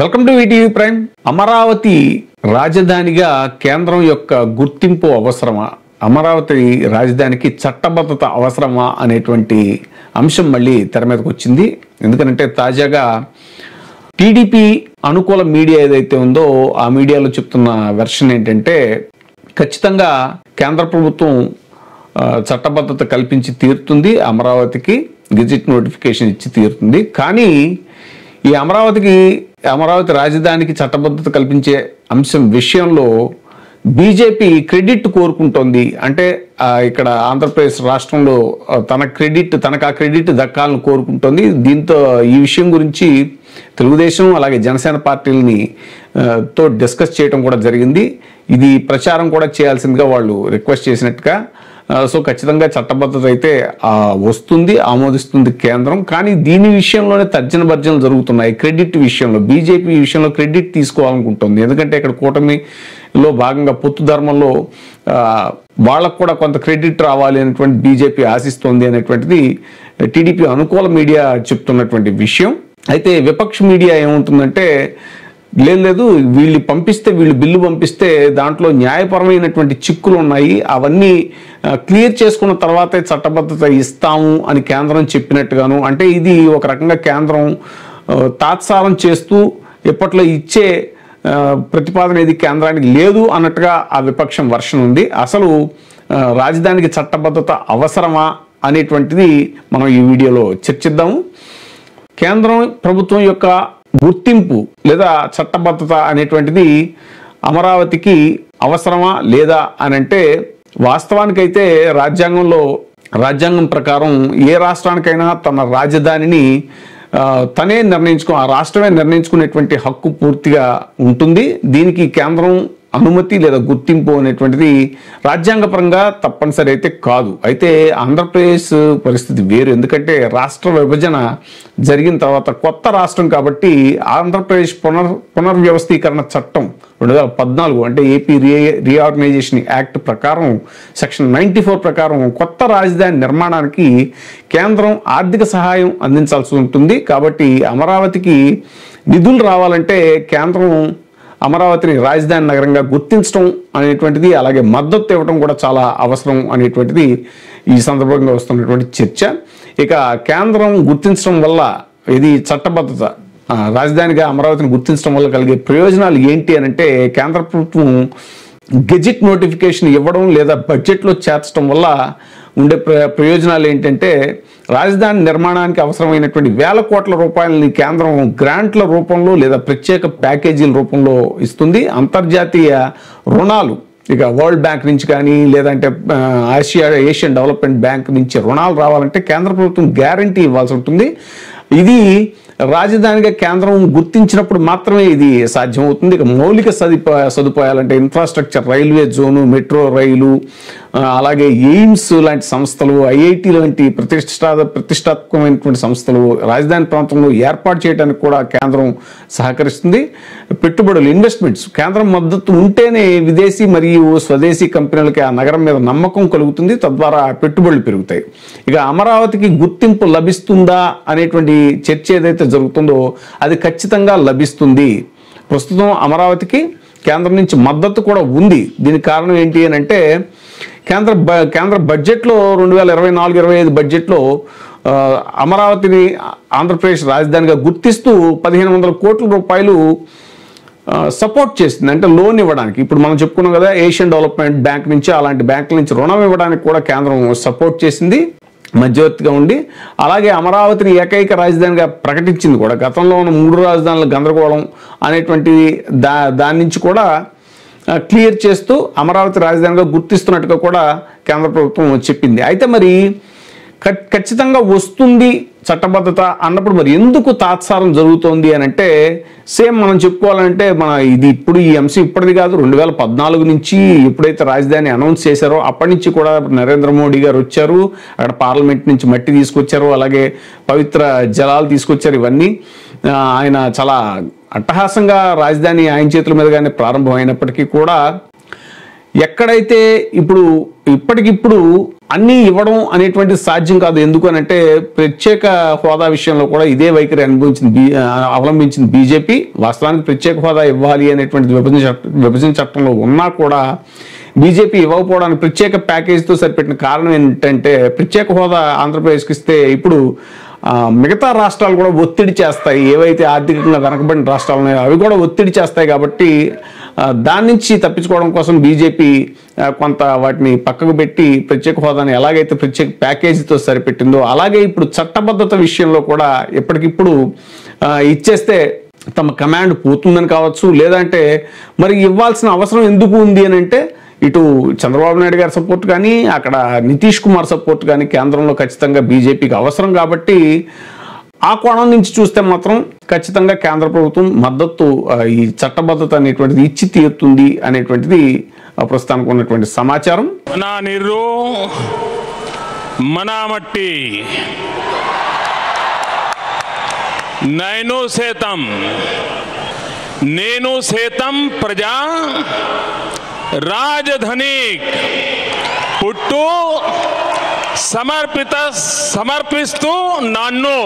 Welcome to ETV prime. Amaravati రాజధానిగా కేంద్రం యొక్క గుర్తింపు అవసరమా, అమరావతి రాజధానికి చట్టబద్ధత అవసరమా అనేటువంటి అంశం మళ్ళీ తెర మీదకి వచ్చింది. ఎందుకంటే తాజాగా టీడీపీ అనుకూల మీడియా ఏదైతే ఉందో ఆ మీడియాలో చెప్తున్న వెర్షన్ ఏంటంటే, ఖచ్చితంగా కేంద్ర ప్రభుత్వం చట్టబద్ధత కల్పించి తీరుతుంది, అమరావతికి గెజిట్ నోటిఫికేషన్ ఇచ్చి తీరుతుంది. కానీ ఈ అమరావతి రాజధానికి చట్టబద్ధత కల్పించే అంశం విషయంలో బీజేపీ క్రెడిట్ కోరుకుంటోంది. అంటే ఇక్కడ ఆంధ్రప్రదేశ్ రాష్ట్రంలో తనకు ఆ క్రెడిట్ దక్కాలని కోరుకుంటోంది. దీంతో ఈ విషయం గురించి తెలుగుదేశం అలాగే జనసేన పార్టీలని తో డిస్కస్ చేయడం కూడా జరిగింది. ఇది ప్రచారం కూడా చేయాల్సిందిగా వాళ్ళు రిక్వెస్ట్ చేసినట్టుగా. సో ఖచ్చితంగా చట్టబద్ధత అయితే వస్తుంది, ఆమోదిస్తుంది కేంద్రం. కానీ దీని విషయంలోనే తర్జన భర్జనలు జరుగుతున్నాయి. క్రెడిట్ విషయంలో బీజేపీ ఈ విషయంలో క్రెడిట్ తీసుకోవాలనుకుంటుంది. ఎందుకంటే ఇక్కడ కూటమిలో భాగంగా పొత్తు ధర్మంలో వాళ్ళకు కూడా కొంత క్రెడిట్ రావాలి అనేటువంటి బీజేపీ ఆశిస్తోంది అనేటువంటిది టీడీపీ అనుకూల మీడియా చెప్తున్నటువంటి విషయం. అయితే విపక్ష మీడియా ఏముంటుందంటే, లేదు వీళ్ళు బిల్లు పంపిస్తే దాంట్లో న్యాయపరమైనటువంటి చిక్కులు ఉన్నాయి, అవన్నీ క్లియర్ చేసుకున్న తర్వాతే చట్టబద్ధత ఇస్తాము అని కేంద్రం చెప్పినట్టుగాను. అంటే ఇది ఒక రకంగా కేంద్రం తాత్సారం చేస్తూ ఎప్పట్లో ఇచ్చే ప్రతిపాదన ఇది కేంద్రానికి లేదు అన్నట్టుగా ఆ విపక్షం వర్షన్ ఉంది. అసలు రాజధానికి చట్టబద్ధత అవసరమా అనేటువంటిది మనం ఈ వీడియోలో చర్చిద్దాము. కేంద్రం ప్రభుత్వం యొక్క గుర్తింపు లేదా చట్టబద్ధత అనేటువంటిది అమరావతికి అవసరమా లేదా అని అంటే, వాస్తవానికైతే రాజ్యాంగం ప్రకారం ఏ రాష్ట్రానికైనా తన రాజధానిని ఆ రాష్ట్రమే నిర్ణయించుకునేటువంటి హక్కు పూర్తిగా ఉంటుంది. దీనికి కేంద్రం అనుమతి లేదా గుర్తింపు అనేటువంటిది రాజ్యాంగపరంగా తప్పనిసరి అయితే కాదు. అయితే ఆంధ్రప్రదేశ్ పరిస్థితి వేరు. ఎందుకంటే రాష్ట్ర విభజన జరిగిన తర్వాత కొత్త రాష్ట్రం కాబట్టి ఆంధ్రప్రదేశ్ పునర్వ్యవస్థీకరణ చట్టం 2014 అంటే ఏపీ రీఆర్గనైజేషన్ యాక్ట్ ప్రకారం సెక్షన్ 94 ప్రకారం కొత్త రాజధాని నిర్మాణానికి కేంద్రం ఆర్థిక సహాయం అందించాల్సి ఉంటుంది. కాబట్టి అమరావతికి నిధులు రావాలంటే కేంద్రం అమరావతిని రాజధాని నగరంగా గుర్తించడం అనేటువంటిది, అలాగే మద్దతు ఇవ్వడం కూడా చాలా అవసరం అనేటువంటిది ఈ సందర్భంగా వస్తున్నటువంటి చర్చ. ఇక కేంద్రం గుర్తించడం వల్ల ఇది చట్టబద్ధత, రాజధానిగా అమరావతిని గుర్తించడం వల్ల కలిగే ప్రయోజనాలు ఏంటి అని అంటే, కేంద్ర ప్రభుత్వం గెజిట్ నోటిఫికేషన్ ఇవ్వడం లేదా బడ్జెట్లో చేర్చడం వల్ల ఉండే ప్రయోజనాలు ఏంటంటే, రాజధాని నిర్మాణానికి అవసరమైనటువంటి వేల కోట్ల రూపాయలని కేంద్రం గ్రాంట్ల రూపంలో లేదా ప్రత్యేక ప్యాకేజీల రూపంలో ఇస్తుంది. అంతర్జాతీయ రుణాలు, ఇక వరల్డ్ బ్యాంక్ నుంచి కానీ లేదంటే ఏషియన్ డెవలప్మెంట్ బ్యాంక్ నుంచి రుణాలు రావాలంటే కేంద్ర ప్రభుత్వం గ్యారంటీ ఇవ్వాల్సి ఉంటుంది. ఇది రాజధానిగా కేంద్రం గుర్తించినప్పుడు మాత్రమే ఇది సాధ్యమవుతుంది. ఇక మౌలిక సదుపాయాలంటే ఇన్ఫ్రాస్ట్రక్చర్, రైల్వే జోను, మెట్రో రైలు, అలాగే ఎయిమ్స్ లాంటి సంస్థలు, ఐఐటి లాంటి ప్రతిష్టాత్మకమైనటువంటి సంస్థలు రాజధాని ప్రాంతంలో ఏర్పాటు చేయడానికి కూడా కేంద్రం సహకరిస్తుంది. పెట్టుబడులు, ఇన్వెస్ట్మెంట్స్, కేంద్రం మద్దతు ఉంటేనే విదేశీ మరియు స్వదేశీ కంపెనీలకి ఆ నగరం మీద నమ్మకం కలుగుతుంది, తద్వారా పెట్టుబడులు పెరుగుతాయి. ఇక అమరావతికి గుర్తింపు లభిస్తుందా అనేటువంటి చర్చ ఏదైతే జరుగుతుందో అది ఖచ్చితంగా లభిస్తుంది. ప్రస్తుతం అమరావతికి కేంద్రం నుంచి మద్దతు కూడా ఉంది. దీనికి కారణం ఏంటి అని అంటే, కేంద్ర బడ్జెట్లో 2024-25 బడ్జెట్లో అమరావతిని ఆంధ్రప్రదేశ్ రాజధానిగా గుర్తిస్తూ 1500 కోట్ల రూపాయలు సపోర్ట్ చేసింది. అంటే లోన్ ఇవ్వడానికి, ఇప్పుడు మనం చెప్పుకున్నాం కదా, ఏషియన్ డెవలప్మెంట్ బ్యాంక్ నుంచి అలాంటి బ్యాంకుల నుంచి రుణం ఇవ్వడానికి కూడా కేంద్రం సపోర్ట్ చేసింది మధ్యవర్తిగా ఉండి. అలాగే అమరావతిని ఏకైక రాజధానిగా ప్రకటించింది కూడా. గతంలో ఉన్న 3 రాజధానుల గందరగోళం అనేటువంటి దాని నుంచి కూడా క్లియర్ చేస్తూ అమరావతి రాజధానిగా గుర్తిస్తున్నట్టుగా కూడా కేంద్ర ప్రభుత్వం చెప్పింది. అయితే మరి ఖచ్చితంగా వస్తుంది చట్టబద్ధత అన్నప్పుడు మరి ఎందుకు తాత్సారం జరుగుతోంది అని అంటే, సేమ్ మనం చెప్పుకోవాలంటే ఈ అంశం ఇప్పటిది కాదు. 2014 నుంచి ఎప్పుడైతే రాజధాని అనౌన్స్ చేశారో అప్పటి నుంచి కూడా నరేంద్ర మోడీ గారు వచ్చారు, అక్కడ పార్లమెంట్ నుంచి మట్టి తీసుకొచ్చారు, అలాగే పవిత్ర జలాలు తీసుకొచ్చారు. ఇవన్నీ ఆయన చాలా అట్టహాసంగా రాజధాని ఆయన చేతుల మీదుగానే ప్రారంభం అయినప్పటికీ కూడా ఎక్కడైతే ఇప్పుడు ఇప్పటికిప్పుడు అన్నీ ఇవ్వడం అనేటువంటి సాధ్యం కాదు. ఎందుకు అనంటే ప్రత్యేక హోదా విషయంలో కూడా ఇదే వైఖరి అవలంబించింది బీజేపీ. వాస్తవానికి ప్రత్యేక హోదా ఇవ్వాలి అనేటువంటి విభజన చట్టంలో ఉన్నా కూడా బీజేపీ ఇవ్వకపోవడానికి ప్రత్యేక ప్యాకేజీతో సరిపెట్టిన కారణం ఏంటంటే, ప్రత్యేక హోదా ఆంధ్రప్రదేశ్కి ఇస్తే ఇప్పుడు మిగతా రాష్ట్రాలు కూడా ఒత్తిడి చేస్తాయి. ఏవైతే ఆర్థికంగా వెనకబడిన రాష్ట్రాలు ఉన్నాయో అవి కూడా ఒత్తిడి చేస్తాయి. కాబట్టి దాని నుంచి తప్పించుకోవడం కోసం బీజేపీ కొంత వాటిని పక్కకు పెట్టి ప్రత్యేక హోదాని ఎలాగైతే ప్రత్యేక ప్యాకేజీతో సరిపెట్టిందో అలాగే ఇప్పుడు చట్టబద్ధత విషయంలో కూడా ఎప్పటికిప్పుడు ఇచ్చేస్తే తమ కమాండ్ పోతుందని కావచ్చు, లేదంటే మరి ఇవ్వాల్సిన అవసరం ఎందుకు ఉంది అని అంటే, ఇటు చంద్రబాబు నాయుడు గారి సపోర్ట్ కానీ అక్కడ నితీష్ కుమార్ సపోర్ట్ కానీ కేంద్రంలో ఖచ్చితంగా బీజేపీకి అవసరం. కాబట్టి ఆ కోణం నుంచి చూస్తే మాత్రం ఖచ్చితంగా కేంద్ర ప్రభుత్వం మద్దతు ఈ చట్టబద్ధత అనేటువంటిది ఇచ్చి తీరుతుంది అనేటువంటిది ప్రస్తుతానికి ఉన్నటువంటి సమాచారం. నా నిర్రు మనా మట్టి నేను సేతం ప్రజా రాజధానికి పుట్టు సమర్పిస్తూ నన్ను